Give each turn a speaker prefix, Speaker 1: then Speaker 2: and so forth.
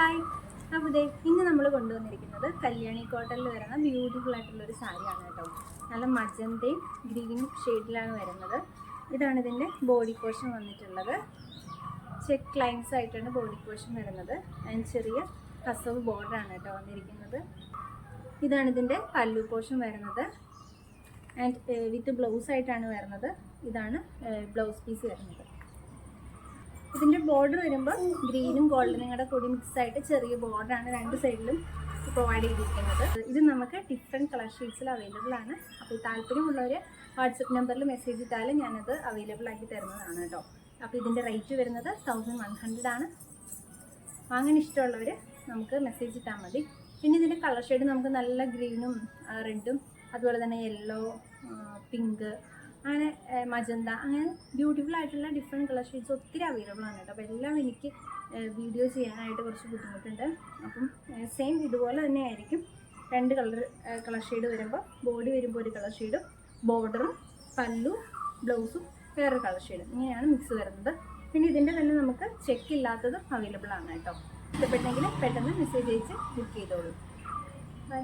Speaker 1: Hi. അപ്പോൾ ഇന്ന് നമ്മൾ കൊണ്ടുവന്നിരിക്കുന്നത് കല്യാണി കോട്ടണിൽ വരുന്ന ബ്യൂട്ടിഫുൾ ആയിട്ടുള്ളൊരു സാരിയാണ് കേട്ടോ. നല്ല മജന്തയും ഗ്രീനും ഷെയ്ഡിലാണ് വരുന്നത്. ഇതാണ് ഇതിൻ്റെ ബോഡി പോർഷൻ വന്നിട്ടുള്ളത്. ചെക്ക് ലൈൻസ് ആയിട്ടാണ് ബോഡി പോർഷൻ വരുന്നത്. അതിന് ചെറിയ കസവ് ബോർഡറാണ് കേട്ടോ വന്നിരിക്കുന്നത്. ഇതാണ് ഇതിൻ്റെ പല്ലു പോർഷൻ വരുന്നത്. ആൻഡ് വിത്ത് ബ്ലൗസ് ആയിട്ടാണ് വരുന്നത്. ഇതാണ് ബ്ലൗസ് പീസ് വരുന്നത്. ഇതിൻ്റെ ബോർഡർ വരുമ്പോൾ ഗ്രീനും ഗോൾഡനും കൂടെ കൂടി മിക്സ് ആയിട്ട് ചെറിയ ബോർഡറാണ് രണ്ട് സൈഡിലും പ്രൊവൈഡ് ചെയ്തിരിക്കുന്നത്. ഇത് നമുക്ക് ഡിഫറെൻറ്റ് കളർ ഷീറ്റ്സിൽ അവൈലബിൾ ആണ്. അപ്പോൾ താല്പര്യമുള്ളവർ വാട്സപ്പ് നമ്പറിൽ മെസ്സേജ് ഇട്ടാലും ഞാനത് അവൈലബിൾ ആക്കി തരുന്നതാണ് കേട്ടോ. അപ്പോൾ ഇതിൻ്റെ റേറ്റ് വരുന്നത് 1100 ആണ്. വാങ്ങാൻ ഇഷ്ടമുള്ളവർ നമുക്ക് മെസ്സേജ് ഇട്ടാൽ മതി. പിന്നെ ഇതിൻ്റെ കളർ ഷെയ്ഡ് നമുക്ക് നല്ല ഗ്രീനും റെഡും അതുപോലെ തന്നെ യെല്ലോ, പിങ്ക്, അങ്ങനെ മജന്ത, അങ്ങനെ ബ്യൂട്ടിഫുൾ ആയിട്ടുള്ള ഡിഫറെൻറ്റ് കളർ ഷെയ്ഡ്സ് ഒത്തിരി അവൈലബിൾ ആണ് കേട്ടോ. അപ്പോൾ എല്ലാം എനിക്ക് വീഡിയോ ചെയ്യാനായിട്ട് കുറച്ച് ബുദ്ധിമുട്ടുണ്ട്. അപ്പം സെയിം ഇതുപോലെ തന്നെ ആയിരിക്കും. രണ്ട് കളർ ഷെയ്ഡ് വരുമ്പോൾ ബോഡി വരുമ്പോൾ ഒരു കളർ ഷെയ്ഡും ബോർഡറും പല്ലു ബ്ലൗസും വേറൊരു കളർ ഷെയ്ഡും ഇങ്ങനെയാണ് മിക്സ് വരുന്നത്. പിന്നെ ഇതിൻ്റെ തന്നെ നമുക്ക് ചെക്ക് ഇല്ലാത്തതും അവൈലബിൾ ആണ് കേട്ടോ. ഇഷ്ടപ്പെട്ടെങ്കിൽ പെട്ടെന്ന് മെസ്സേജ് അയച്ച് ബുക്ക് ചെയ്തോളൂ. ബൈ.